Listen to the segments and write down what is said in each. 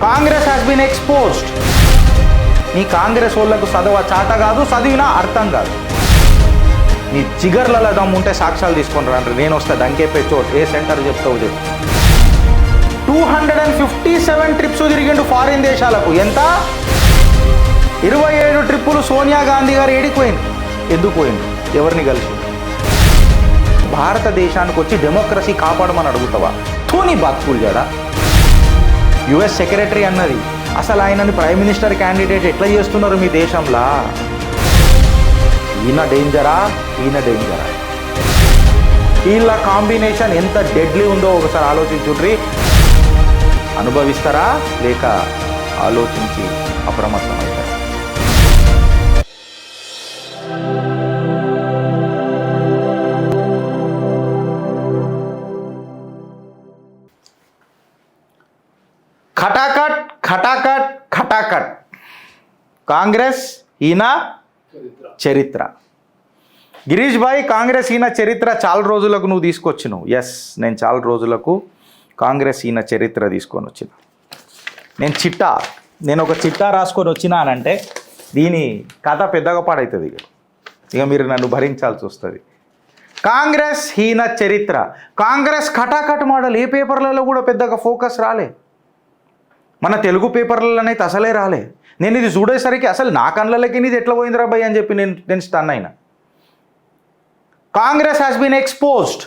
Congress has been exposed. మీ కాంగ్రెస్ వాళ్ళకు చదవ చాట కాదు, చదివినా అర్థం కాదు. మీ చిగర్లలో దమ్ముంటే సాక్ష్యాలు తీసుకొని రండి, నేను వస్తా డంకేపే చోట్. ఏ సెంటర్ చెప్తావు చెప్పు. 257 ట్రిప్స్ తిరిగిండు ఫారిన్ దేశాలకు. ఎంత? 27 ట్రిప్పులు సోనియా గాంధీ గారు ఏడిపోయింది. ఎందుకు పోయింది? ఎవరిని కలిసి? భారతదేశానికి వచ్చి డెమోక్రసీ కాపాడమని అడుగుతావా? తోని బతుకులు జడా. యుఎస్ సెక్రటరీ అన్నది, అసలు ఆయనని ప్రైమ్ మినిస్టర్ క్యాండిడేట్ ఎట్లా చేస్తున్నారు మీ దేశంలో? ఈయన డేంజరా, ఈయన డేంజరా. వీళ్ళ కాంబినేషన్ ఎంత డెడ్లీ ఉందో ఒకసారి ఆలోచించుండ్రి. అనుభవిస్తారా లేక ఆలోచించి అప్రమత్తమవుతారా? ఖటాకట్ ఖటాకట్ ఖటాకట్. కాంగ్రెస్ ఈయన చరిత్ర. గిరీష్ భాయ్, కాంగ్రెస్ ఈయన చరిత్ర చాలా రోజులకు నువ్వు తీసుకొచ్చినావు. ఎస్, నేను చాలా రోజులకు కాంగ్రెస్ ఈయన చరిత్ర తీసుకొని వచ్చిన. నేను ఒక చిట్టా రాసుకొని వచ్చినా అనంటే దీని కథ పెద్దగా పాడవుతుంది. ఇక మీరు నన్ను భరించాల్సి వస్తుంది. కాంగ్రెస్ ఈయన చరిత్ర. కాంగ్రెస్ ఖటాకట్ మోడల్ ఏ పేపర్లలో కూడా పెద్దగా ఫోకస్ రాలే. మన తెలుగు పేపర్లలోనైతే అసలే రాలే. నేను ఇది చూడేసరికి అసలు నా కళ్ళకి ఇది ఎట్లా పోయిందిరా భయ్ అని చెప్పి నేను స్టన్ అయినా. Congress has been exposed.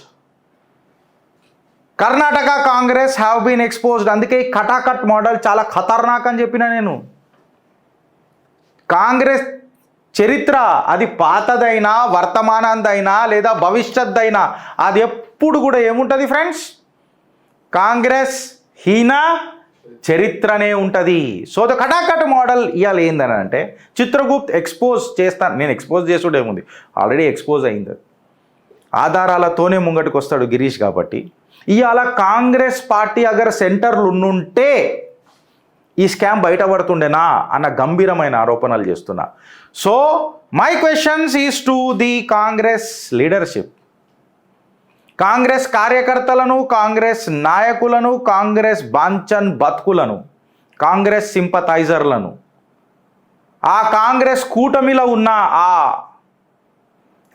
Karnataka Congress have been exposed. అందుకే ఈ ఖటాకట్ మోడల్ చాలా ఖతర్నాక్ అని చెప్పిన నేను. కాంగ్రెస్ చరిత్ర అది పాతదైనా, వర్తమానందైనా లేదా భవిష్యత్తైనా అది ఎప్పుడు కూడా ఏముంటుంది ఫ్రెండ్స్? కాంగ్రెస్ హీన చరిత్రనే ఉంటుంది. సో ద ఖటాకట్ మోడల్ ఇవాళ ఏందని అంటే చిత్రగుప్త్ ఎక్స్పోజ్ చేస్తాను. నేను ఎక్స్పోజ్ చేసుడేముంది, ఆల్రెడీ ఎక్స్పోజ్ అయింది. ఆధారాలతోనే ముంగటికి వస్తాడు గిరీష్. కాబట్టి ఇవాళ కాంగ్రెస్ పార్టీ అగర్ సెంటర్లు ఉండుంటే ఈ స్కామ్ బయటపడుతుండేనా అన్న గంభీరమైన ఆరోపణలు చేస్తున్నా. So my questions is to the Congress leadership. Congress కార్యకర్తలను, కాంగ్రెస్ నాయకులను, కాంగ్రెస్ బాంచన్ బతుకులను, కాంగ్రెస్ సింపథైజర్లను, ఆ కాంగ్రెస్ కూటమిలో ఉన్న ఆ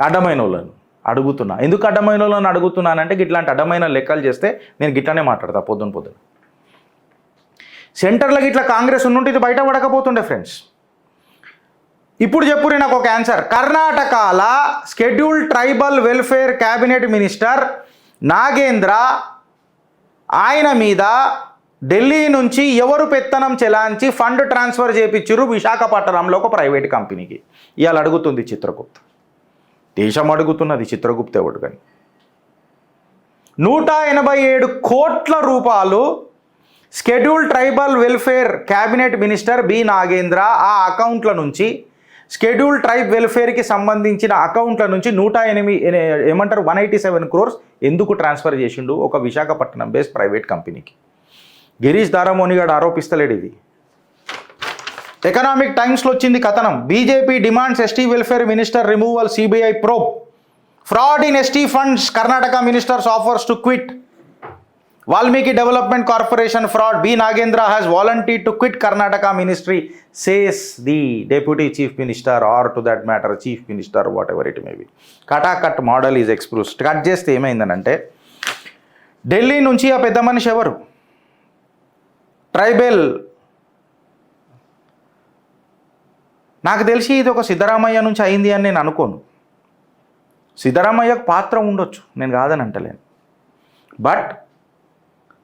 అడ్డమైన వాళ్ళను అడుగుతున్నా. ఎందుకు అడ్డమైన వాళ్ళని అడుగుతున్నానంటే ఇట్లాంటి అడ్డమైన లెక్కలు చేస్తే నేను గిట్లానే మాట్లాడతా పొద్దున. సెంటర్లకు ఇట్లా కాంగ్రెస్ ఉన్నట్టు ఇది బయట పడకపోతుండే ఫ్రెండ్స్. ఇప్పుడు చెప్పురే నాకు ఒక ఆన్సర్. కర్ణాటకల scheduled tribal welfare cabinet minister Nagendra, ఆయన మీద ఢిల్లీ నుంచి ఎవరు పెత్తనం చెలాంచి ఫండ్ ట్రాన్స్ఫర్ చేయించారు విశాఖపట్నంలో ఒక ప్రైవేట్ కంపెనీకి. ఇవాళ అడుగుతుంది చిత్రగుప్త. దేశం అడుగుతున్నది, చిత్రగుప్త ఎవడు కానీ. 187 కోట్ల రూపాయలు scheduled tribal welfare cabinet minister B Nagendra ఆ అకౌంట్ల నుంచి, షెడ్యూల్డ్ ట్రైబ్ వెల్ఫేర్కి సంబంధించిన అకౌంట్ల నుంచి 187 crores ఎందుకు ట్రాన్స్ఫర్ చేసిండు ఒక విశాఖపట్నం బేస్డ్ ప్రైవేట్ కంపెనీకి? గిరీష్ దారమోని గారు ఆరోపిస్తలేడు ఇది. ఎకనామిక్ టైమ్స్లో వచ్చింది కథనం. BJP demands ST welfare minister removal, CBI probe. Fraud in ST funds, Karnataka ministers offers to quit. Valmiki Development Corporation fraud. B. Nagendra has volunteered to quit Karnataka ministry, says the Deputy Chief Minister, or to that matter Chief Minister, whatever it may be. Khatakat model is exposed. Cut చేస్తే ఏమైందనంటే ఢిల్లీ నుంచి ఆ పెద్ద మనిషి ఎవరు? Tribal. నాకు తెలిసి ఇది ఒక సిద్ధరామయ్య నుంచి అయింది అని నేను అనుకోను. సిద్ధరామయ్యకు పాత్ర ఉండొచ్చు, నేను కాదని అంటలేను. బట్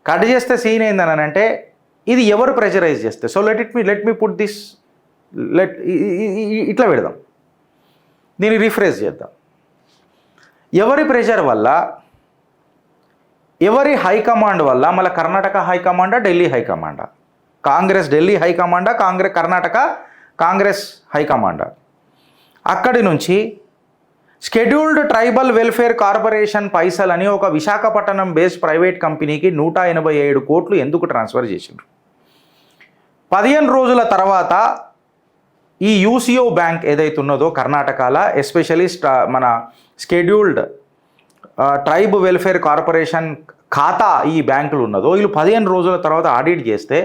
కట్ చేస్తే సీన్ ఏందని అంటే ఇది ఎవరు ప్రెషరైజ్ చేస్తే. So let me put this, ఇట్లా పెడదాం, దీన్ని రిఫ్రెష్ చేద్దాం. ఎవరి ప్రెషర్ వల్ల, ఎవరి హైకమాండ్ వల్ల? మళ్ళీ కర్ణాటక హైకమాండా, ఢిల్లీ హైకమాండా? కాంగ్రెస్ ఢిల్లీ హైకమాండా, కర్ణాటక కాంగ్రెస్ హైకమాండా? అక్కడి నుంచి షెడ్యూల్డ్ ట్రైబల్ వెల్ఫేర్ కార్పొరేషన్ పైసలని ఒక విశాఖపట్నం బేస్డ్ ప్రైవేట్ కంపెనీకి 187 కోట్లు ఎందుకు ట్రాన్స్ఫర్ చేసిండ్రు? 15 రోజుల తర్వాత ఈ యూసిఓ బ్యాంక్ ఏదైతే ఉన్నదో కర్ణాటకలో, ఎస్పెషలీ మన షెడ్యూల్డ్ ట్రైబ్ వెల్ఫేర్ కార్పొరేషన్ ఖాతా ఈ బ్యాంకులు ఉన్నదో వీళ్ళు 15 రోజుల తర్వాత ఆడిట్ చేస్తే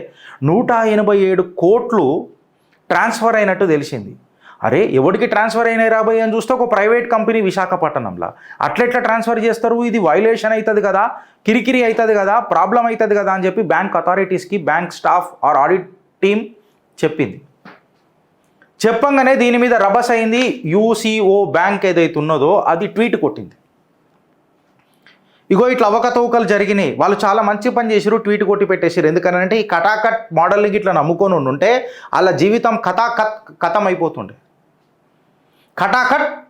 187 కోట్లు ట్రాన్స్ఫర్ అయినట్టు తెలిసింది. అరే ఎవరికి ట్రాన్స్ఫర్ అయినాయి రాబోయే అని చూస్తే ఒక ప్రైవేట్ కంపెనీ విశాఖపట్నంలో అట్లెట్లా ట్రాన్స్ఫర్ చేస్తారు, ఇది వైలేషన్ అవుతుంది కదా, కిరికిరి అవుతుంది కదా, ప్రాబ్లం అవుతుంది కదా అని చెప్పి బ్యాంక్ అథారిటీస్కి bank staff or audit team చెప్పింది. చెప్పంగానే దీని మీద రబస్ అయింది. యూసీఓ బ్యాంక్ ఏదైతే ఉన్నదో అది ట్వీట్ కొట్టింది, ఇగో ఇట్లా అవకతవకలు జరిగినాయి, వాళ్ళు చాలా మంచి పని చేసిరు, ట్వీట్ కొట్టి పెట్టేసారు. ఎందుకనంటే ఈ కటాకట్ మోడల్ని ఇట్లా నమ్ముకొని ఉంటే వాళ్ళ జీవితం కథం అయిపోతుండే,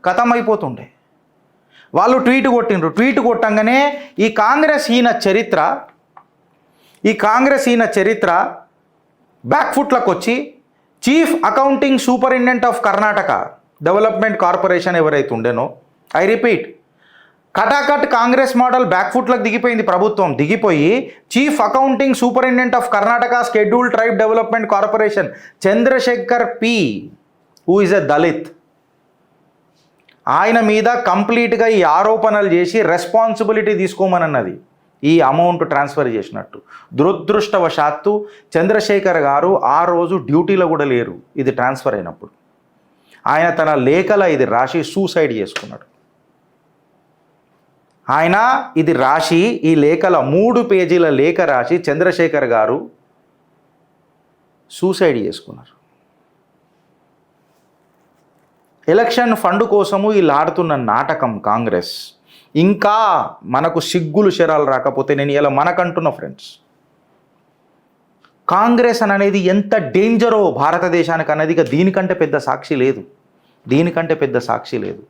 కథం అయిపోతుండే. వాళ్ళు ట్వీట్ కొట్టిండ్రు. ట్వీట్ కొట్టంగానే ఈ కాంగ్రెస్ ఈయన చరిత్ర బ్యాక్ ఫుట్లకు వచ్చి chief accounting superintendent of Karnataka development corporation ఎవరైతే ఉండేనో, ఐ రిపీట్, కటాకట్ కాంగ్రెస్ మోడల్ బ్యాక్ ఫుట్లకు దిగిపోయింది. ప్రభుత్వం దిగిపోయి chief accounting superintendent of Karnataka scheduled tribe development corporation Chandrashekar P, who is a Dalit, ఆయన మీద కంప్లీట్గా ఈ ఆరోపణలు చేసి రెస్పాన్సిబిలిటీ తీసుకోమన్నది ఈ అమౌంట్ ట్రాన్స్ఫర్ చేసినట్టు. దురదృష్టవశాత్తు చంద్రశేఖర్ గారు ఆ రోజు డ్యూటీలో కూడా లేరు ఇది ట్రాన్స్ఫర్ అయినప్పుడు. ఆయన తన లేఖల ఇది రాసి సూసైడ్ చేసుకున్నాడు. ఆయన ఇది రాసి ఈ లేఖల 3 పేజీల లేఖ రాసి చంద్రశేఖర్ గారు సూసైడ్ చేసుకున్నారు. ఎలక్షన్ ఫండ్ కోసము వీళ్ళు ఆడుతున్న నాటకం కాంగ్రెస్. ఇంకా మనకు సిగ్గులు శరాలు రాకపోతే నేను ఇలా మనకంటున్నా ఫ్రెండ్స్, కాంగ్రెస్ అనేది ఎంత డేంజరో భారతదేశానికి అనేది ఇక దీనికంటే పెద్ద సాక్షి లేదు.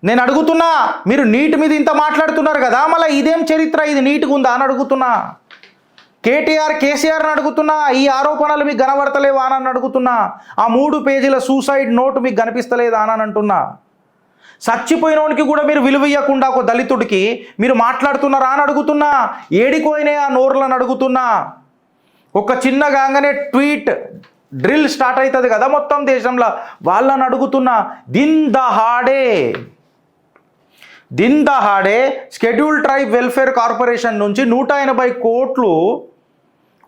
నేను అడుగుతున్నా, మీరు నీట్ మీద ఇంత మాట్లాడుతున్నారు కదా, మళ్ళీ ఇదేం చరిత్ర, ఇది నీట్గా ఉందా అని అడుగుతున్నా. కేసీఆర్ని అడుగుతున్నా, ఈ ఆరోపణలు మీకు కనబడతలేవా అని అడుగుతున్నా. ఆ 3 పేజీల సూసైడ్ నోట్ మీకు కనిపిస్తలేదా అని అంటున్నా. చచ్చిపోయినోనికి కూడా మీరు విలువ ఇవ్వకుండా ఒక దళితుడికి మీరు మాట్లాడుతున్నారా అని అడుగుతున్నా. ఏడిపోయినాయి ఆ నోర్లను అడుగుతున్నా. ఒక చిన్నగానే ట్వీట్ డ్రిల్ స్టార్ట్ అవుతుంది కదా మొత్తం దేశంలో, వాళ్ళని అడుగుతున్నా. దిన్ దహాడే షెడ్యూల్డ్ ట్రైబ్ వెల్ఫేర్ కార్పొరేషన్ నుంచి 180 కోట్లు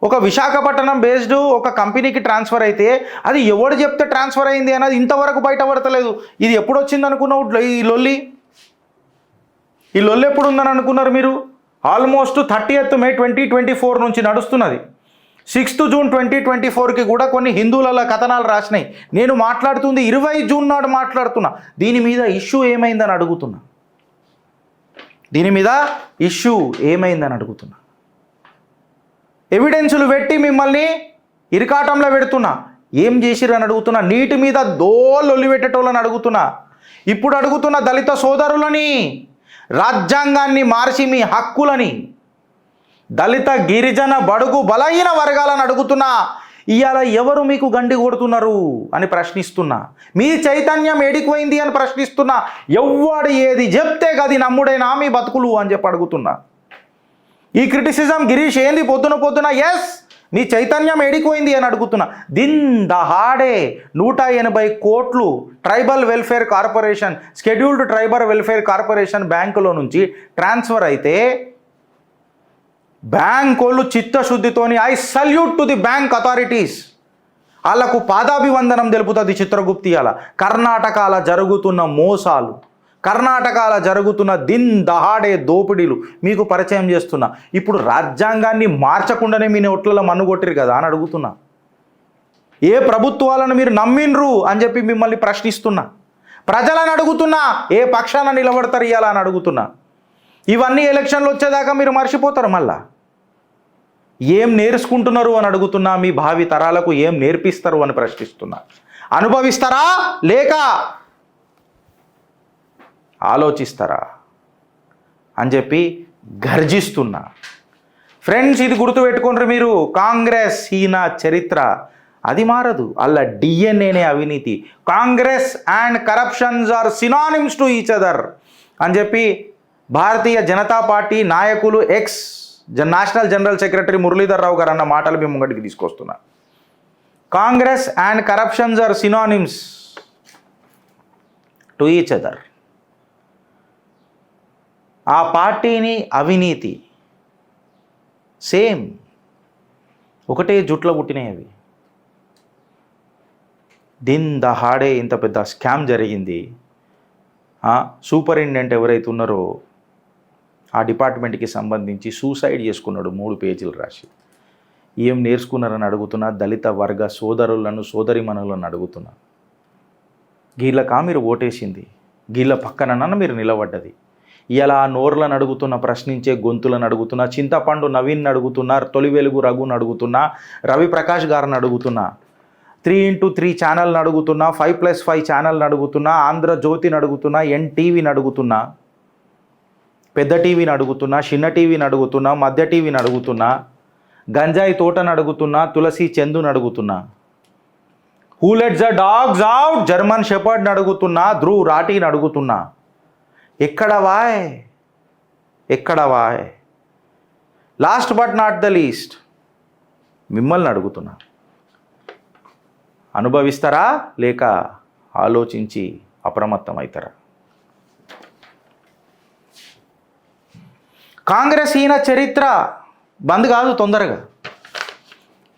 ఒక విశాఖపట్నం బేస్డ్ ఒక కంపెనీకి ట్రాన్స్ఫర్ అయితే అది ఎవడు చెప్తే ట్రాన్స్ఫర్ అయింది అన్నది ఇంతవరకు బయటపడతలేదు. ఇది ఎప్పుడు వచ్చింది అనుకున్నావు? ఈ లొల్లి ఎప్పుడు ఉందని అనుకున్నారు మీరు? ఆల్మోస్ట్ 30th May 2024 నుంచి నడుస్తున్నది. 6th June 2024కి కూడా కొన్ని హిందువుల కథనాలు రాసినాయి. నేను మాట్లాడుతుంది 20 జూన్ నాడు మాట్లాడుతున్నా. దీని మీద ఇష్యూ ఏమైందని అడుగుతున్నా. ఎవిడెన్సులు పెట్టి మిమ్మల్ని ఇరకాటంలో పెడుతున్నా. ఏం చేసిర్రు అని అడుగుతున్నా. నీటి మీద దోలొల్లి పెట్టేటోళ్ళని అడుగుతున్నా. ఇప్పుడు అడుగుతున్న దళిత సోదరులని, రాజ్యాంగాన్ని మార్చి మీ హక్కులని, దళిత గిరిజన బడుగు బలహీన వర్గాలను అడుగుతున్నా. ఇవాళ ఎవరు మీకు గండి కొడుతున్నారు అని ప్రశ్నిస్తున్నా. మీ చైతన్యం ఏడిపోయింది అని ప్రశ్నిస్తున్నా. ఎవ్వడు ఏది చెప్తే గది నమ్ముడైనా మీ బతుకులు అని చెప్పి అడుగుతున్నా. ఈ క్రిటిసిజం గిరీష్ ఏంది పొద్దున ఎస్ మీ చైతన్యం ఏడిపోయింది అని అడుగుతున్నా. దిన్ దహాడే 180 కోట్లు tribal welfare corporation, scheduled tribal welfare corporation బ్యాంకులో నుంచి ట్రాన్స్ఫర్ అయితే బ్యాంక్ వాళ్ళు చిత్తశుద్ధితోని I salute to the bank authorities, వాళ్ళకు పాదాభివందనం తెలుపుతుంది చిత్రగుప్తి. అలా కర్ణాటకలో జరుగుతున్న మోసాలు, కర్ణాటకలో జరుగుతున్న దిన్ దహాడే దోపిడీలు మీకు పరిచయం చేస్తున్నా. ఇప్పుడు రాజ్యాంగాన్ని మార్చకుండానే మీ నోట్లలో మన్నుగొట్టిరు కదా అని అడుగుతున్నా. ఏ ప్రభుత్వాలను మీరు నమ్మిండ్రు అని చెప్పి మిమ్మల్ని ప్రశ్నిస్తున్నా. ప్రజలను అడుగుతున్నా, ఏ పక్షాన నిలబడతారు ఇవ్వాలా అని అడుగుతున్నా. ఇవన్నీ ఎలక్షన్లు వచ్చేదాకా మీరు మర్చిపోతారు. మళ్ళా ఏం నేర్చుకుంటున్నారు అని అడుగుతున్నా. మీ భావి తరాలకు ఏం నేర్పిస్తారు అని ప్రశ్నిస్తున్నా. అనుభవిస్తారా లేక ఆలోచిస్తారా అని చెప్పి గర్జిస్తున్నా. ఫ్రెండ్స్, ఇది గుర్తుపెట్టుకోండి మీరు. కాంగ్రెస్ హీన చరిత్ర అది మారదు. అలా డిఎన్ఏనే అవినీతి. Congress and corruptions are synonyms to each other అని చెప్పి భారతీయ జనతా పార్టీ నాయకులు national general secretary Muralidhar Rao garu అన్న మాటలు మేము ముంగటికి తీసుకొస్తున్నా. Congress and corruptions are synonyms to each other. ఆ పార్టీని అవినీతి, సేమ్ ఒకటే జుట్లో పుట్టినాయి అవి. హాడే ఇంత పెద్ద స్కామ్ జరిగింది. సూపరింటెండెంట్ ఎవరైతే ఉన్నారో ఆ డిపార్ట్మెంట్కి సంబంధించి సూసైడ్ చేసుకున్నాడు 3 పేజీలు రాసి. ఏం నేర్చుకున్నారని అడుగుతున్నా, దళిత వర్గ సోదరులను సోదరిమణులను అడుగుతున్నా. గీళ్ళకా మీరు ఓటేసింది, గీళ్ళ పక్కనన్నా మీరు నిలబడ్డది. ఇలా నోర్లను అడుగుతున్నా, ప్రశ్నించే గొంతులను అడుగుతున్నా, చింతపండు నవీన్ అడుగుతున్నా, తొలి వెలుగు రఘుని అడుగుతున్నా, రవిప్రకాష్ గారిని అడుగుతున్నా, 3x3 ఛానల్ని అడుగుతున్నా, 5+5 ఛానల్ని అడుగుతున్నా, ఆంధ్రజ్యోతిని అడుగుతున్నా, ఎన్టీవీని అడుగుతున్నా, పెద్ద టీవీని అడుగుతున్నా, చిన్న టీవీని అడుగుతున్నా, మధ్య టీవీని అడుగుతున్నా, గంజాయి తోటని అడుగుతున్నా, తులసి చందుని అడుగుతున్నా, who lets the dogs out German షెపర్డ్ని అడుగుతున్నా, ధ్రువ్ రాఠీని అడుగుతున్నా. ఎక్కడ వాయ్? Last but not the least మిమ్మల్ని అడుగుతున్నా, అనుభవిస్తారా లేక ఆలోచించి అప్రమత్తమవుతారా? కాంగ్రెస్ ఈయన చరిత్ర బంద్ కాదు తొందరగా.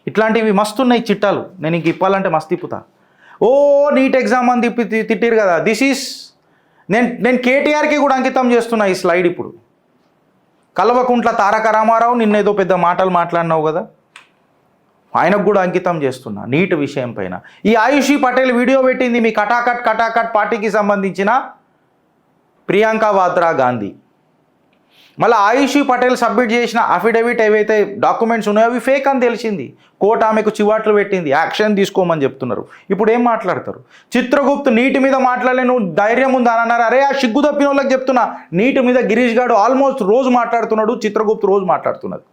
ఇట్లాంటివి మస్తున్నాయి చిట్టాలు, నేను ఇంక ఇప్పాలంటే మస్తు తిప్పుతా. నీట్ ఎగ్జామ్ అని తిట్టిరు కదా, దిస్ ఈస్ నేను కేటీఆర్కి కూడా అంకితం చేస్తున్నా ఈ స్లైడ్. ఇప్పుడు కల్వకుంట్ల తారక రామారావు నిన్నేదో పెద్ద మాటలు మాట్లాడినావు కదా, ఆయనకు కూడా అంకితం చేస్తున్నా నీట్ విషయం పైన. ఈ ఆయుషి పటేల్ వీడియో పెట్టింది మీ కటాకట్ పార్టీకి సంబంధించిన ప్రియాంక వాద్రా గాంధీ. మళ్ళీ ఆయుషి పటేల్ సబ్మిట్ చేసిన అఫిడవిట్ ఏవైతే డాక్యుమెంట్స్ ఉన్నాయో అవి ఫేక్ అని తెలిసింది. కోర్టు ఆమెకు చివాట్లు పెట్టింది, యాక్షన్ తీసుకోమని చెప్తున్నారు. ఇప్పుడు ఏం మాట్లాడతారు? చిత్రగుప్త్ నీటి మీద మాట్లాడలే, నువ్వు ధైర్యం ఉందా అని అన్నారు. అరే ఆ సిగ్గు తప్పిన వాళ్ళకి చెప్తున్నా, నీటి మీద గిరీష్ గారు ఆల్మోస్ట్ రోజు మాట్లాడుతున్నాడు, చిత్రగుప్త్ రోజు మాట్లాడుతున్నది.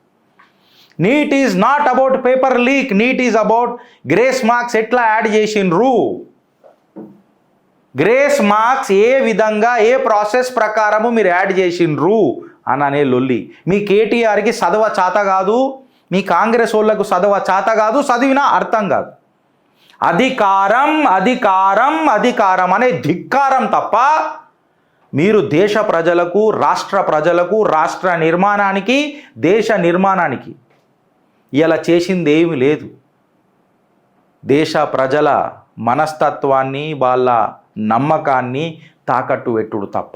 NEET is not about paper leak, NEET is about grace marks ఎట్లా యాడ్ చేసిండ్రు, గ్రేస్ మార్క్స్ ఏ విధంగా ఏ ప్రాసెస్ ప్రకారము మీరు యాడ్ చేసిండ్రు అని అనే లొల్లి. మీ కేటీఆర్కి చదవ చేత కాదు, మీ కాంగ్రెస్ వాళ్ళకు చదవ చేత కాదు, చదివినా అర్థం కాదు. అధికారం అనే ధిక్కారం తప్ప మీరు దేశ ప్రజలకు, రాష్ట్ర ప్రజలకు, రాష్ట్ర నిర్మాణానికి, దేశ నిర్మాణానికి ఇలా చేసింది ఏమీ లేదు. దేశ ప్రజల మనస్తత్వాన్ని, వాళ్ళ నమ్మకాన్ని తాకట్టు పెట్టుడు తప్ప.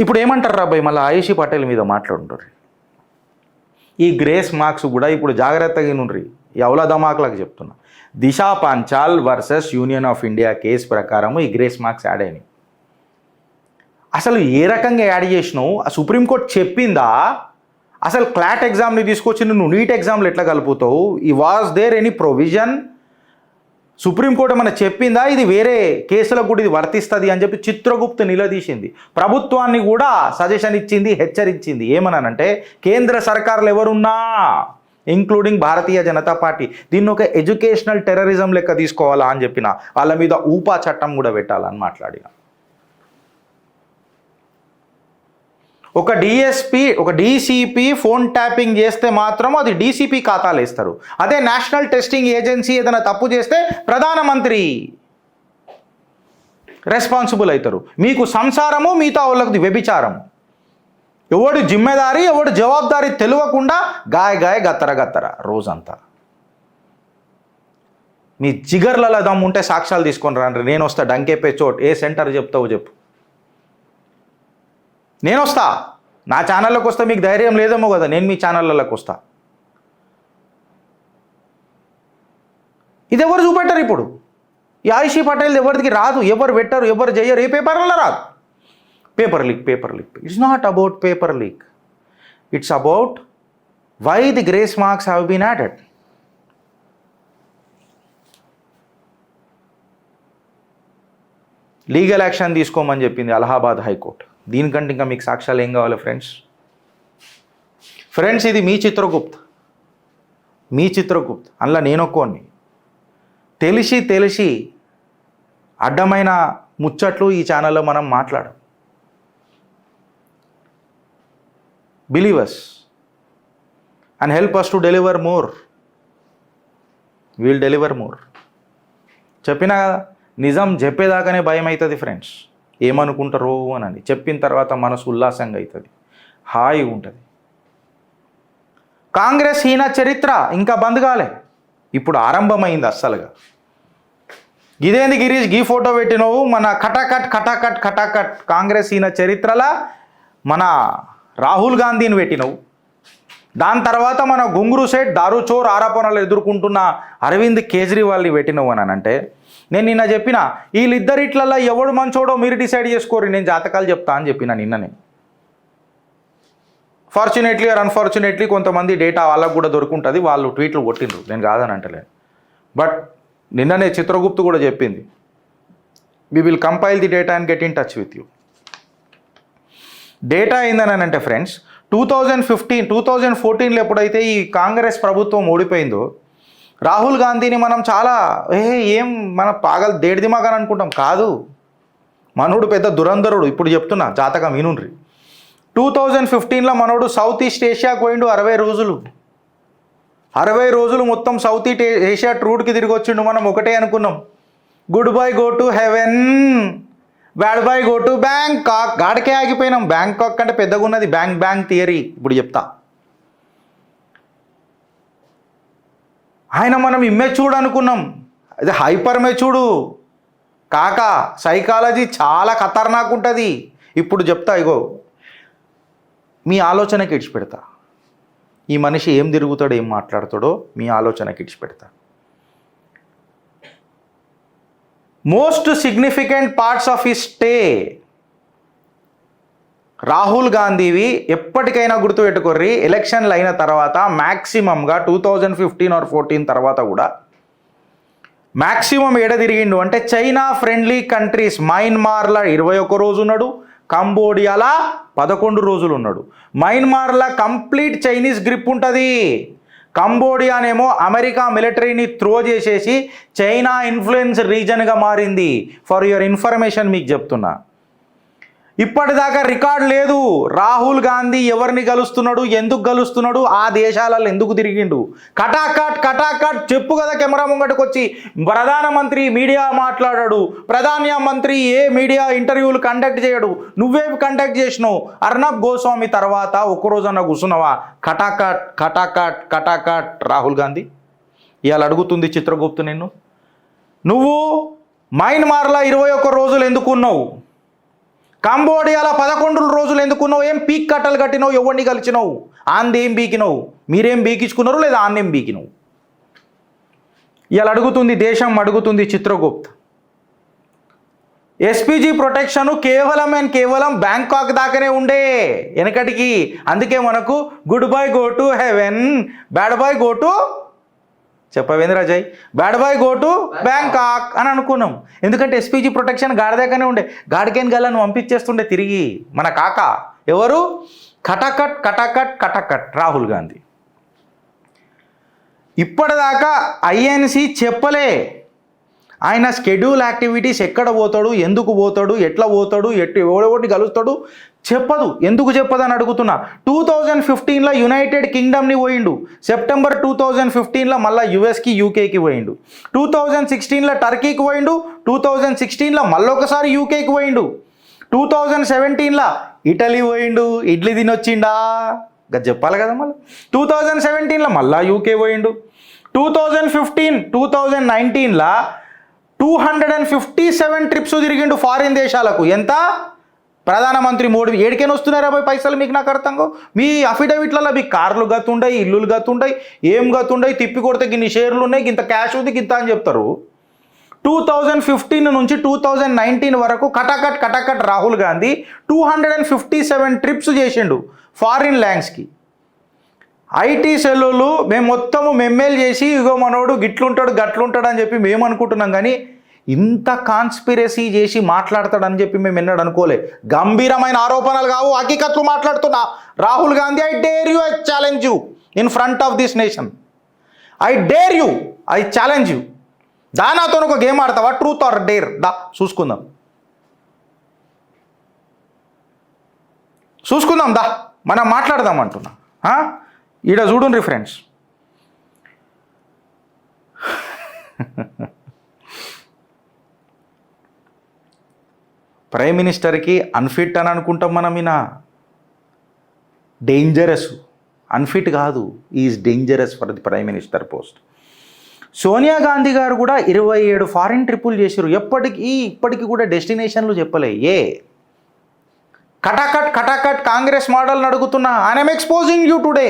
ఇప్పుడు ఏమంటారు రాబాయ్, మళ్ళీ ఆయుషి పటేల్ మీద మాట్లాడుంటారు. ఈ గ్రేస్ మార్క్స్ కూడా ఇప్పుడు జాగ్రత్తగా నుండ్రి, ఎవల ధమాకులకు చెప్తున్నా. Disha Panchal versus union of India case ప్రకారము ఈ గ్రేస్ మార్క్స్ యాడ్ అయినాయి. అసలు ఏ రకంగా యాడ్ చేసినావు? సుప్రీంకోర్టు చెప్పిందా? అసలు క్లాట్ ఎగ్జామ్ని తీసుకొచ్చి నువ్వు నీట్ ఎగ్జామ్లు ఎట్లా కలుపుతావు? ఈ was there any provision? Supreme court ఏమైనా చెప్పిందా ఇది వేరే కేసులకు కూడా ఇది వర్తిస్తుంది అని చెప్పి చిత్రగుప్తు నిలదీసింది. ప్రభుత్వాన్ని కూడా సజెషన్ ఇచ్చింది, హెచ్చరించింది. ఏమన్నానంటే కేంద్ర సర్కారులు ఎవరున్నా ఇంక్లూడింగ్ భారతీయ జనతా పార్టీ దీన్ని ఒక ఎడ్యుకేషనల్ టెర్రరిజం లెక్క తీసుకోవాలా అని చెప్పిన, వాళ్ళ మీద ఊపా చట్టం కూడా పెట్టాలని మాట్లాడిన. ఒక డిఎస్పీ, ఒక డీసీపీ ఫోన్ ట్యాపింగ్ చేస్తే మాత్రం అది డీసీపీ ఖాతాలు వేస్తారు. అదే నేషనల్ టెస్టింగ్ ఏజెన్సీ ఏదైనా తప్పు చేస్తే ప్రధానమంత్రి రెస్పాన్సిబుల్ అవుతారు. మీకు సంసారము, మిగతా వాళ్ళకి వ్యభిచారము. ఎవడు జిమ్మెదారి, ఎవడు జవాబుదారీ తెలియకుండా గాయ గత్తర రోజంతా. మీ జిగర్లలో దమ్ము ఉంటే సాక్ష్యాలు తీసుకొని రండి, నేను వస్తా. డంకేపే చోట్ ఏ సెంటర్ చెప్తావో చెప్పు, నేను వస్తా. నా ఛానల్లోకి వస్తే మీకు ధైర్యం లేదేమో కదా, నేను మీ ఛానళ్ళలోకి వస్తా. ఇది ఎవరు చూపెట్టారు? ఇప్పుడు ఈ ఆయుషి పటేల్ ఎవరికి రాదు, ఎవరు పెట్టరు, ఎవరు చేయరు, ఏ పేపర్లలో రాదు. Paper leak. It's not about paper leak, it's about why the grace marks have been added. Legal action తీసుకోమని చెప్పింది అలహాబాద్ హైకోర్టు. దీనికంటే ఇంకా మీకు సాక్ష్యాలు ఏం కావాలి ఫ్రెండ్స్? ఇది మీ చిత్రగుప్త్ అందులో నేనొక్కోని. తెలిసి అడ్డమైన ముచ్చట్లు ఈ ఛానల్లో మనం మాట్లాడం. Believe us and help us to deliver more. We'll deliver more. చెప్పినా కదా, నిజం చెప్పేదాకానే భయం అవుతుంది ఫ్రెండ్స్, ఏమనుకుంటారో అని. చెప్పిన తర్వాత మనసు ఉల్లాసంగా అవుతుంది. హాయిగా ఉంటుంది. కాంగ్రెస్ హీన చరిత్ర ఇంకా బంద్ కాలే, ఇప్పుడు ఆరంభమైంది అస్సలుగా. ఇదేంది గిరీష్ గీ ఫోటో పెట్టినవు, మన కటాకట్ కటాకట్ కటాకట్ కాంగ్రెస్ హీన చరిత్రలా మన రాహుల్ గాంధీని పెట్టినవు. దాని తర్వాత మన గుంగురు సేట్ దారుచోర్ ఆరోపణలు ఎదుర్కొంటున్న అరవింద్ కేజ్రీవాల్ని పెట్టినవు అని అంటే, నేను నిన్న చెప్పిన వీళ్ళిద్దరిట్లలో ఎవడు మంచోడో మీరు డిసైడ్ చేసుకోరు, నేను జాతకాలు చెప్తా అని చెప్పిన నిన్ననే. ఫార్చునేట్లీ ఆర్ అన్ఫార్చునేట్లీ కొంతమంది డేటా వాళ్ళకు కూడా దొరుకుంటుంది, వాళ్ళు ట్వీట్లు కొట్టిండ్రు, నేను కాదని అంటలేను. బట్ నిన్ననే చిత్రగుప్తు కూడా చెప్పింది, we will compile the data and get in touch with you. Data ఏందని అంటే ఫ్రెండ్స్, 2014లో ఎప్పుడైతే ఈ కాంగ్రెస్ ప్రభుత్వం ఓడిపోయిందో, రాహుల్ గాంధీని మనం చాలా ఏం మన పాగల్ దేడి దిమాగ్ అని అనుకుంటాం. కాదు, మనోడు పెద్ద దురంధరుడు. ఇప్పుడు చెప్తున్నా జాతకం వినుండ్రి. 2015లో మనోడు సౌత్ ఈస్ట్ ఏషియాకు పోయిండు 60 రోజులు. 60 రోజులు మొత్తం సౌత్ ఈస్ట్ ఏషియా టూర్కి తిరిగి వచ్చిండు. మనం ఒకటే అనుకున్నాం, good bye go to heaven, bad bye go to Bangkok. గాడికే ఆగిపోయినాం. బ్యాంకాక్ కంటే పెద్దగా ఉన్నది బ్యాంక్ థియరీ. ఇప్పుడు చెప్తా. ఆయన మనం ఇమ్మెచ్యూర్డ్ అనుకున్నాం, అది హైపర్ మెచ్యూర్డు కాక. సైకాలజీ చాలా ఖతర్నాక్ ఉంటుంది. ఇప్పుడు చెప్తా, ఇగో మీ ఆలోచనకి ఇడిచిపెడతా. ఈ మనిషి ఏం తిరుగుతాడో ఏం మాట్లాడతాడో మీ ఆలోచనకి ఇడిచిపెడతా. Most significant parts of his stay, Rahul గాంధీవి ఎప్పటికైనా గుర్తుపెట్టుకోర్రి, ఎలక్షన్లు అయిన తర్వాత మ్యాక్సిమంగా 2015 or 14 తర్వాత కూడా మ్యాక్సిమం ఏడ తిరిగిండు అంటే చైనా ఫ్రెండ్లీ కంట్రీస్. మయన్మార్లో 21 రోజు ఉన్నాడు, కంబోడియాలో 11 రోజులు ఉన్నాడు. మయన్మార్లో కంప్లీట్ చైనీస్ గ్రిప్ ఉంటుంది. కంబోడియానేమో అమెరికా మిలిటరీని త్రో చేసేసి చైనా ఇన్ఫ్లుయెన్స్ రీజన్గా మారింది. ఫర్ యువర్ ఇన్ఫర్మేషన్ మీకు చెప్తున్నా. ఇప్పటిదాకా రికార్డ్ లేదు రాహుల్ గాంధీ ఎవరిని గెలుస్తున్నాడు, ఎందుకు గెలుస్తున్నాడు, ఆ దేశాలలో ఎందుకు తిరిగిండు. కటాకట్ చెప్పు కదా కెమెరా ముంగటికి వచ్చి. ప్రధానమంత్రి మీడియా మాట్లాడాడు, ప్రధానమంత్రి ఏ మీడియా ఇంటర్వ్యూలు కండక్ట్ చేయడు, నువ్వేమి కండక్ట్ చేసినావు. అర్నబ్ గోస్వామి తర్వాత ఒక్కరోజన్నా కూర్చున్నావా? కటాకట్ రాహుల్ గాంధీ. ఇవాళ అడుగుతుంది చిత్రగుప్తు నిన్ను, నువ్వు మయన్మార్లో 21 రోజులు ఎందుకున్నావు, కంబోడియాలో 11 రోజులు ఎందుకున్నావు, ఏం పీక్ కట్టలు కట్టినావు, ఎవరిని కలిసినావు, ఆందేం బీకినావు, మీరేం బీకించుకున్నారు లేదా ఆందేం బీకినావు. ఇవాళ అడుగుతుంది దేశం, అడుగుతుంది చిత్రగుప్త్. ఎస్పీజీ ప్రొటెక్షన్ కేవలం బ్యాంకాక్ దాకానే ఉండే వెనకటికి. అందుకే మనకు good bye go to heaven, bad bye go to చెప్పవేంద్ర Ajay, bad bye go to Bangkok అని అనుకున్నాం. ఎందుకంటే ఎస్పీజీ ప్రొటెక్షన్ గాడిదాకానే ఉండే, గాడికేన్ గల్లను పంపించేస్తుండే తిరిగి మన కాక. ఎవరు? కటాకట్ రాహుల్ గాంధీ. ఇప్పటిదాకా ఐఎన్సి చెప్పలే ఆయన స్కెడ్యూల్ యాక్టివిటీస్, ఎక్కడ పోతాడు, ఎందుకు పోతాడు, ఎట్లా పోతాడు, ఎవడెవడిని కలుస్తాడు చెప్పదు. ఎందుకు చెప్పదు అని అడుగుతున్నా. 2015లో యునైటెడ్ కింగ్డమ్ని పోయిండు, సెప్టెంబర్ 2015లో మళ్ళీ యుఎస్కి యూకేకి పోయిండు, 2016లో టర్కీకి పోయిండు, 2016లో మళ్ళొకసారి యూకేకి పోయిండు, 2017లో ఇటలీ పోయిండు, ఇడ్లీ తినొచ్చిండా గది చెప్పాలి కదా. మళ్ళీ 2017లో మళ్ళా యూకే పోయిండు, 2019లో 257 ట్రిప్స్ తిరిగిండు ఫారిన్ దేశాలకు. ఎంత? ప్రధానమంత్రి మోడీ ఏడికైనా వస్తున్నారా పోయి పైసలు? మీకు నాకు అర్థంగా మీ అఫిడవిట్లలో మీకు కార్లు గతుండయి, ఇల్లులు గతుండయి, ఏం గతుండయి, తిప్పి కొడితే గిన్ని షేర్లు ఉన్నాయి, ఇంత క్యాష్ ఉంది, గింత అని చెప్తారు. 2015 నుంచి 2019 వరకు కటాకట్ రాహుల్ గాంధీ 257 ట్రిప్స్ చేసిండు ఫారిన్ ల్యాండ్స్కి. ఐటీ సెల్లులు మేము మొత్తము మెమ్మేలు చేసి ఇగో మనోడు గిట్లుంటాడు గట్లుంటాడు అని చెప్పి మేము అనుకుంటున్నాం, కానీ ఇంత కాన్స్పిరసీ చేసి మాట్లాడతాడని చెప్పి మేము ఎన్నడూ అనుకోలే. గంభీరమైన ఆరోపణలు కావు, హకీకత్లు మాట్లాడుతున్నా. Rahul Gandhi, I dare you, I challenge you in front of this nation. I dare you, I challenge you. దానాతో ఒక గేమ్ ఆడతావా? Truth or dare? దా చూసుకుందాం దా మనం మాట్లాడదాం అంటున్నా. ఈడ చూడండి ఫ్రెండ్స్, ప్రైమ్ మినిస్టర్కి అన్ఫిట్ అని అనుకుంటాం మనం. ఈయన డేంజరస్, అన్ఫిట్ కాదు, is dangerous for the prime minister post. Sonia Gandhi గారు కూడా 27 ఫారిన్ ట్రిప్పులు చేశారు. ఇప్పటికీ కూడా డెస్టినేషన్లు చెప్పలే. కటాకట్ కాంగ్రెస్ మోడల్ని అడుగుతున్నా. I'm exposing you today.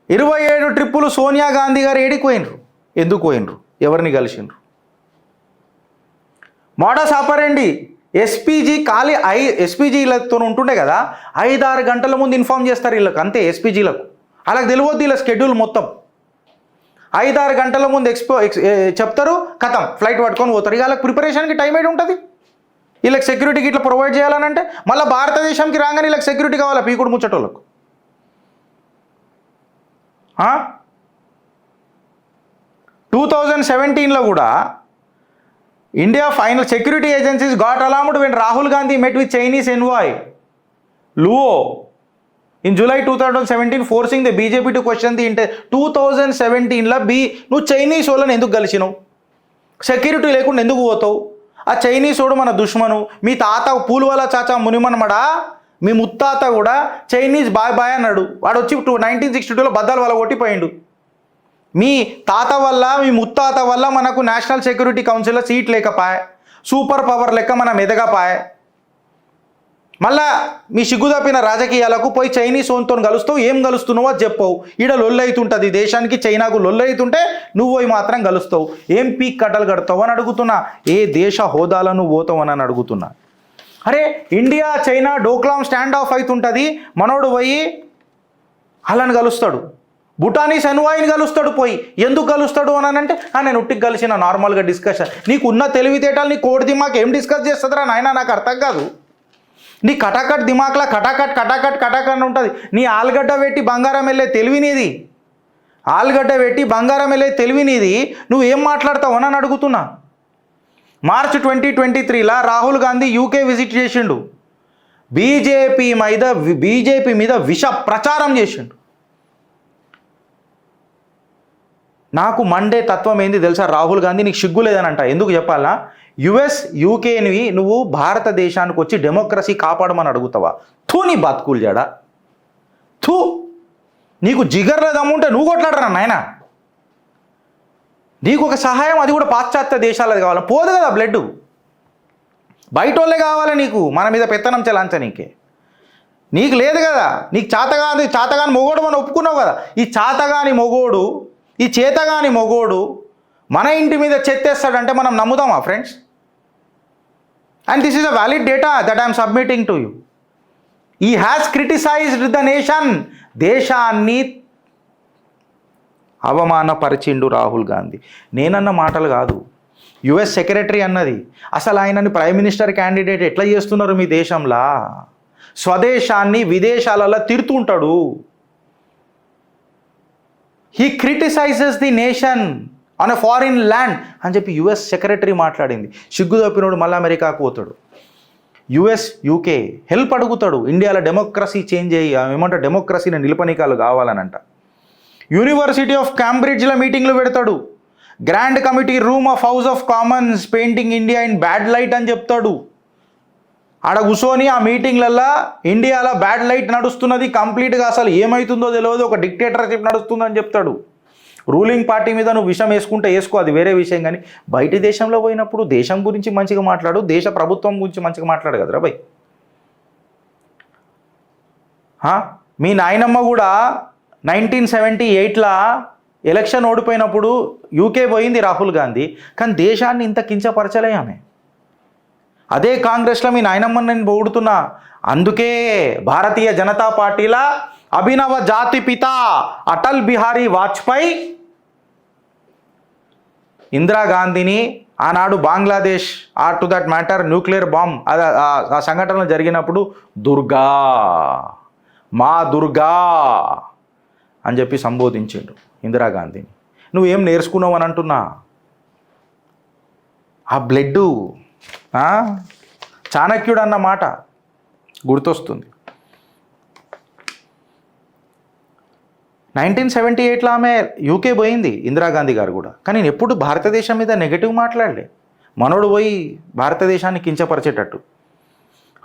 27 ట్రిప్పులు సోనియా గాంధీ గారు ఏడికి పోయినరు, ఎందుకు పోయినరు, ఎవరిని కలిసిండ్రు? మోడస్ ఆపరండి. ఎస్పీజీలతో ఉంటుండే కదా, 5-6 గంటల ముందు ఇన్ఫామ్ చేస్తారు వీళ్ళకి, అంతే. ఎస్పీజీలకు అలాగ తెలియద్దు వీళ్ళ షెడ్యూల్ మొత్తం. 5-6 గంటల ముందు చెప్తారు, కథం ఫ్లైట్ పట్టుకొని పోతారు. ఇక వాళ్ళకి ప్రిపరేషన్కి టైం ఏది ఉంటుంది? వీళ్ళకి సెక్యూరిటీకి ఇట్లా ప్రొవైడ్ చేయాలనంటే మళ్ళీ భారతదేశంకి రాగానే వీళ్ళకి సెక్యూరిటీ కావాలా, పీకుడు ముచ్చటోళ్ళకు. 2017లో కూడా India final security agencies got alarmed when Rahul Gandhi met with Chinese envoy Luo in July 2017 forcing the BJP to question the 2017లో నువ్వు చైనీస్ వాళ్ళని ఎందుకు కలిసినావు? సెక్యూరిటీ లేకుండా ఎందుకు పోతావు? ఆ చైనీస్ వాడు మన దుష్మను. మీ తాత పూల్వాలా చాచా మునిమన్మడా, మీ ముత్తాత కూడా చైనీస్ బాయ్ అన్నాడు. వాడు వచ్చి 1962లో బద్దాలు వాళ్ళ కొట్టిపోయిండు. మీ తాత వల్ల, మీ ముత్తాత వల్ల మనకు నేషనల్ సెక్యూరిటీ కౌన్సిల్లో సీట్ లేకపాయే, సూపర్ పవర్ లెక్క మనం ఎదగపాయే. మళ్ళా మీ సిగ్గుదప్పిన రాజకీయాలకు పోయి చైనీస్ ఓన్తో కలుస్తావు. ఏం కలుస్తున్నావో అది చెప్పవు. ఈడ లొల్లు అవుతుంటుంది, దేశానికి చైనాకు లొల్లు అవుతుంటే నువ్వు పోయి మాత్రం కలుస్తావు. ఏం పీక్ కట్టలు కడతావు అని అడుగుతున్నా. ఏ దేశ హోదాలను పోతావు అని అడుగుతున్నా. అరే India China Doklam stand of అవుతుంటుంది, మనోడు పోయి అలాని కలుస్తాడు. భూటానీస్ ఎన్వాయిని కలుస్తాడు. పోయి ఎందుకు కలుస్తాడు అని అంటే నేను ఉట్టికి కలిసిన నార్మల్గా డిస్కషన్. నీకు ఉన్న తెలివితేటలు నీ కోడి దిమాక్ ఏం డిస్కస్ చేస్తుందిరా నాయన, నాకు అర్థం కాదు. నీ కటాకట్ దిమాక్లా కటాకట్ ఉంటుంది. నీ ఆలుగడ్డ పెట్టి బంగారం వెళ్ళే తెలివినిది, ఆలుగడ్డ పెట్టి బంగారం వెళ్ళే తెలివినిది. నువ్వేం మాట్లాడతావు అని అడుగుతున్నా. మార్చ్ 2023లో రాహుల్ గాంధీ యూకే విజిట్ చేసిండు. బీజేపీ మీద విష ప్రచారం చేసిండు. నాకు మండే తత్వం ఏంది తెలుసా? రాహుల్ గాంధీ నీకు సిగ్గు లేదనంట. ఎందుకు చెప్పాలా? యుఎస్ యూకేని నువ్వు భారతదేశానికి వచ్చి డెమోక్రసీ కాపాడమని అడుగుతావా? నీ బతుకులు జడా. నీకు జిగర్లో దమ్ముంటే నువ్వు కొట్లాడరా నాయన. నీకు ఒక సహాయం, అది కూడా పాశ్చాత్య దేశాలది కావాలి. పోదు కదా బ్లడ్, బయట వాళ్ళే కావాలి నీకు, మన మీద పెత్తనం చెలాంచనీకే. నీకు లేదు కదా. నీకు చాతగాని మొగోడు మనం ఒప్పుకున్నావు కదా. ఈ చేతగాని మొగోడు మన ఇంటి మీద చెత్తేస్తాడంటే మనం నమ్ముదామా friends? And this is a valid data that I'm submitting to you. He has criticized the nation. దేశాన్ని అవమానపరిచిండు రాహుల్ గాంధీ. నేనన్న మాటలు కాదు, యుఎస్ సెక్రటరీ అన్నది. అసలు ఆయనని ప్రైమ్ మినిస్టర్ క్యాండిడేట్ ఎట్లా చేస్తున్నారు మీ దేశంలో? స్వదేశాన్ని విదేశాలలో తిడుతుంటాడు. He criticizes the nation on a foreign land అని చెప్పి యుఎస్ సెక్రటరీ మాట్లాడింది. సిగ్గు తప్పినోడు మళ్ళీ అమెరికాకు పోతాడు. యుఎస్ యూకే హెల్ప్ అడుగుతాడు. ఇండియాలో డెమోక్రసీ చేంజ్ అయ్యి ఏమంటారు, డెమోక్రసీని నిలపనీకాలు కావాలనంట. యూనివర్సిటీ ఆఫ్ క్యాంబ్రిడ్జ్లో మీటింగ్లు పెడతాడు. Grand committee room of house of Commons painting India in bad light అని చెప్తాడు. ఆడ కూర్చొని ఆ మీటింగ్లల్లో ఇండియాలో బ్యాడ్ లైట్ నడుస్తున్నది, కంప్లీట్గా అసలు ఏమవుతుందో తెలియదు, ఒక డిక్టేటర్షిప్ నడుస్తుందని చెప్తాడు. రూలింగ్ పార్టీ మీద నువ్వు విషం వేసుకుంటే వేసుకో, అది వేరే విషయం. కానీ బయట దేశంలో పోయినప్పుడు దేశం గురించి మంచిగా మాట్లాడు, దేశ ప్రభుత్వం గురించి మంచిగా మాట్లాడు కదరా భయ్. మీ నాయనమ్మ కూడా 1978లో ఎలక్షన్ ఓడిపోయినప్పుడు యూకే పోయింది రాహుల్ గాంధీ, కానీ దేశాన్ని ఇంత కించపరచలే ఆమె. అదే కాంగ్రెస్లో మీ నాయనమ్మని నేను పొగుడుతున్నా. అందుకే భారతీయ జనతా పార్టీలా అభినవ జాతి పిత అటల్ బిహారీ వాజ్పేయి ఇందిరాగాంధీని ఆనాడు Bangladesh to that matter nuclear bomb ఆ సంఘటనలు జరిగినప్పుడు దుర్గా, మా దుర్గా అని చెప్పి సంబోధించిండు ఇందిరాగాంధీని. నువ్వేం నేర్చుకున్నావు అని అంటున్నా. ఆ బ్లడ్డు చాణక్యుడు అన్న మాట గుర్తొస్తుంది. 1978లో ఆమె యూకే పోయింది ఇందిరాగాంధీ గారు కూడా, కానీ నేను ఎప్పుడు భారతదేశం మీద నెగటివ్ మాట్లాడలే. మనోడు పోయి భారతదేశాన్ని కించపరిచేటట్టు.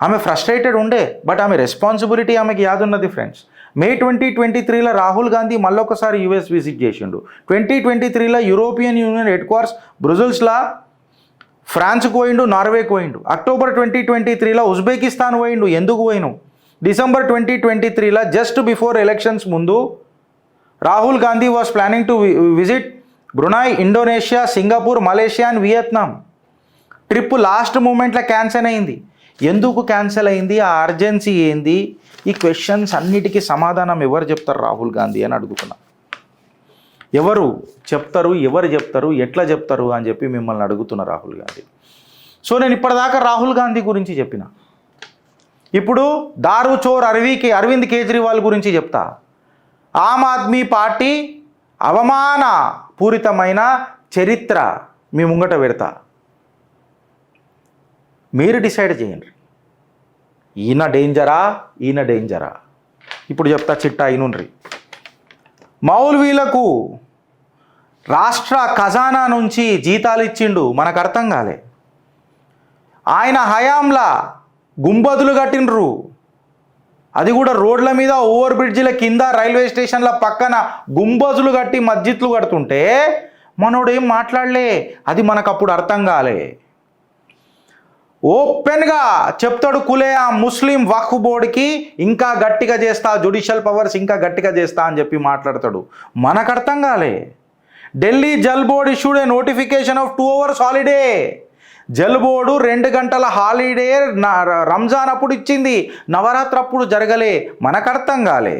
ఆమె ఫ్రస్ట్రేటెడ్ ఉండే, బట్ ఆమె రెస్పాన్సిబిలిటీ ఆమెకి యాదున్నది ఫ్రెండ్స్. మే 2023లో రాహుల్ గాంధీ మళ్ళొకసారి యూఎస్ విజిట్ చేసిండు. 2023లో యూరోపియన్ యూనియన్ హెడ్ క్వార్టర్స్ బ్రుజెల్స్లా, ఫ్రాన్స్కు పోయిండు, నార్వేకి పోయిండు. అక్టోబర్ 2023లో ఉజ్బెకిస్తాన్ పోయిండు. ఎందుకు పోయిను? డిసెంబర్ 2023లో జస్ట్ బిఫోర్ ఎలక్షన్స్ ముందు Rahul Gandhi was planning to visit Brunei, Indonesia, Singapore, Malaysia and Vietnam. Trip last మూమెంట్లో క్యాన్సిల్ అయింది. ఎందుకు క్యాన్సిల్ అయింది? ఆ అర్జెన్సీ ఏంది? ఈ క్వశ్చన్స్ అన్నిటికీ సమాధానం ఎవరు చెప్తారు రాహుల్ గాంధీ అని అడుగుతున్నా. ఎవరు చెప్తారు, ఎట్లా చెప్తారు అని చెప్పి మిమ్మల్ని అడుగుతున్న రాహుల్ గాంధీ. సో నేను ఇప్పటిదాకా రాహుల్ గాంధీ గురించి చెప్పిన. ఇప్పుడు దారు చోర్ అరవింద్ కేజ్రీవాల్ గురించి చెప్తా. ఆమ్ ఆద్మీ పార్టీ అవమాన పూరితమైన చరిత్ర మీ ముంగట పెడతా. మీరు డిసైడ్ చేయండి, ఈయన డేంజరా. ఇప్పుడు చెప్తా, చిట్టా ఇనుండ్రి. మౌల్వీలకు రాష్ట్ర ఖజానా నుంచి జీతాలు ఇచ్చిండు, మనకు అర్థం కాలే. ఆయన హయాంలా గుంబదులు కట్టిండ్రు, అది కూడా రోడ్ల మీద, ఓవర్ బ్రిడ్జిల కింద, రైల్వే స్టేషన్ల పక్కన గుంబజులు కట్టి మస్జిద్లు కడుతుంటే మనోడు ఏం మాట్లాడలే. అది మనకు అప్పుడు అర్థం కాలే. ఓపెన్గా చెప్తాడు, కులే ముస్లిం వక్ఫ్ బోర్డుకి ఇంకా గట్టిగా చేస్తా, జ్యుడిషియల్ పవర్స్ ఇంకా గట్టిగా చేస్తా అని చెప్పి మాట్లాడతాడు. మనకు అర్థం కాలే. Delhi Jal board issued a notification off 2 hours holiday. Jal board 2 గంటల హాలిడే రంజాన్ అప్పుడు ఇచ్చింది, నవరాత్రి అప్పుడు జరగలే. మనకు అర్థం కాలే.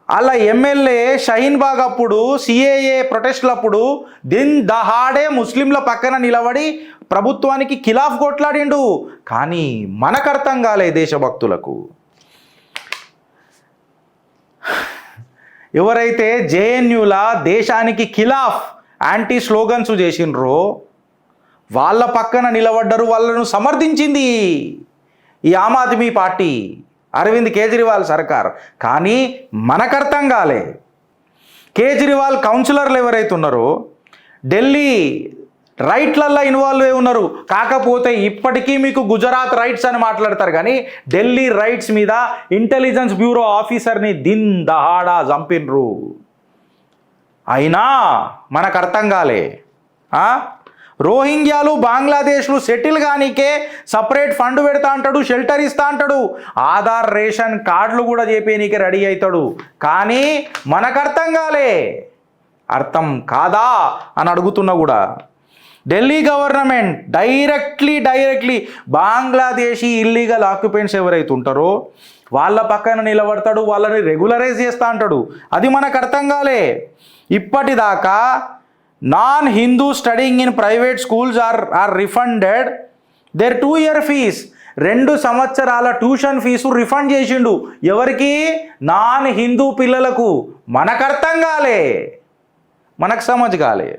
అలా ఎమ్మెల్యే షహీన్ బాగ్ అప్పుడు సిఏఏ ప్రొటెస్ట్లప్పుడు దిన్ దహాడే ముస్లింల పక్కన నిలబడి ప్రభుత్వానికి ఖిలాఫ్ కొట్లాడిండు. కానీ మనకు అర్థం కాలే దేశభక్తులకు. ఎవరైతే జేఎన్యూలా దేశానికి ఖిలాఫ్ యాంటీ స్లోగన్స్ చేసిండ్రో వాళ్ళ పక్కన నిలబడ్డరు, వాళ్ళను సమర్థించింది ఈ ఆమ్ ఆద్మీ పార్టీ, అరవింద్ కేజ్రీవాల్ సర్కార్. కానీ మనకు అర్థం కాలే. కేజ్రీవాల్ కౌన్సిలర్లు ఎవరైతే ఉన్నారో ఢిల్లీ రైట్లల్లో ఇన్వాల్వ్ అయి ఉన్నారు. కాకపోతే ఇప్పటికీ మీకు గుజరాత్ రైట్స్ అని మాట్లాడతారు, కానీ ఢిల్లీ రైట్స్ మీద ఇంటెలిజెన్స్ బ్యూరో ఆఫీసర్ని దిన్ దహాడా చంపిన్రు. అయినా మనకు అర్థం కాలే. రోహింగ్యాలు బంగ్లాదేశ్లు సెటిల్ కానీకే సపరేట్ ఫండ్ పెడతా అంటాడు, షెల్టర్ ఇస్తా అంటాడు, ఆధార్ రేషన్ కార్డులు కూడా చేపేనీకే రెడీ అవుతాడు. కానీ మనకు అర్థం కాలే. అర్థం కాదా అని అడుగుతున్నా కూడా. Delhi government directly Bangladeshi illegal occupants ఎవరైతే ఉంటారో వాళ్ళ పక్కన నిలబడతాడు, వాళ్ళని రెగ్యులరైజ్ చేస్తా అంటాడు. అది మనకు అర్థం కాలే. ఇప్పటిదాకా non Hindu studying in private schools are refunded their 2 year fees. 2 సంవత్సరాల ట్యూషన్ ఫీజు రిఫండ్ చేసిండు. ఎవరికి? నాన్ హిందూ పిల్లలకు. మనకు అర్థం కాలే, మనకు సమజ్ కాలే.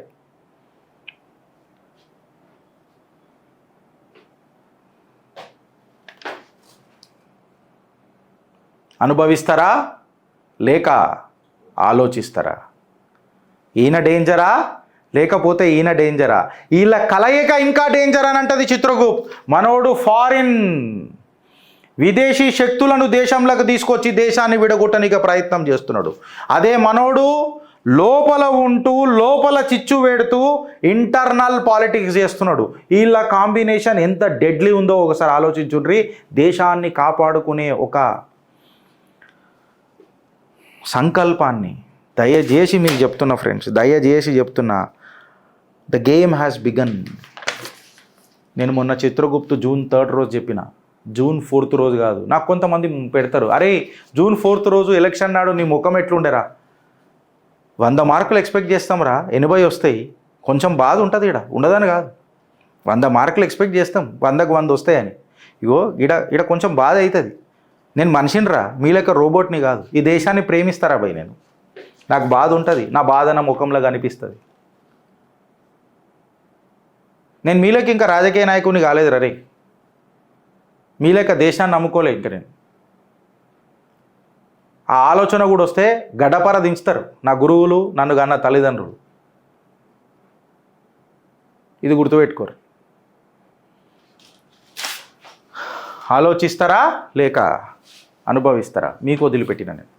అనుభవిస్తారా లేక ఆలోచిస్తారా? ఈయన డేంజరా లేకపోతే ఈయన డేంజరా? వీళ్ళ కలయిక ఇంకా డేంజర్ అని అంటది చిత్రగుప్త్. మనోడు ఫారిన్ విదేశీ శక్తులను దేశంలోకి తీసుకొచ్చి దేశాన్ని విడగొట్టడానికి ప్రయత్నం చేస్తున్నాడు. అదే మనోడు లోపల ఉంటూ లోపల చిచ్చు పెడుతూ ఇంటర్నల్ పాలిటిక్స్ చేస్తున్నాడు. వీళ్ళ కాంబినేషన్ ఎంత డెడ్లీ ఉందో ఒకసారి ఆలోచించుండ్రి. దేశాన్ని కాపాడుకునే ఒక సంకల్పాన్ని దయచేసి మీకు చెప్తున్నా ఫ్రెండ్స్, దయచేసి చెప్తున్నా, ద గేమ్ హ్యాస్ బిగన్. నేను మొన్న చిత్రగుప్తు June 3rd రోజు చెప్పిన, June 4th రోజు కాదు. నాకు కొంతమంది పెడతారు, అరే June 4th రోజు ఎలక్షన్ నాడు నీ ముఖం ఎట్లుండేరా, 100 మార్కులు ఎక్స్పెక్ట్ చేస్తాంరా, 80 వస్తాయి, కొంచెం బాధ ఉంటుంది. ఉండదని కాదు, 100 మార్కులు ఎక్స్పెక్ట్ చేస్తాం, 100కు 100 వస్తాయని. ఇగో ఇడ కొంచెం బాధ అవుతుంది. నేను మనిషినిరా, మీ లెక్క రోబోట్ని కాదు. ఈ దేశాన్ని ప్రేమిస్తారా భయ్? నాకు బాధ ఉంటుంది, నా బాధ నా ముఖంలో కనిపిస్తుంది. నేను మీ లెక్క ఇంకా రాజకీయ నాయకుడిని కాలేదు రే, మీ లెక్క దేశాన్ని నమ్ముకోలే ఇంకా నేను. ఆ ఆలోచన కూడా వస్తే గడ్డపార దించుతారు నా గురువులు, నన్ను కన్న తల్లిదండ్రులు. ఇది గుర్తుపెట్టుకోరు. ఆలోచిస్తారా లేక అనుభవిస్తారా? మీకు వదిలిపెట్టిన నేను.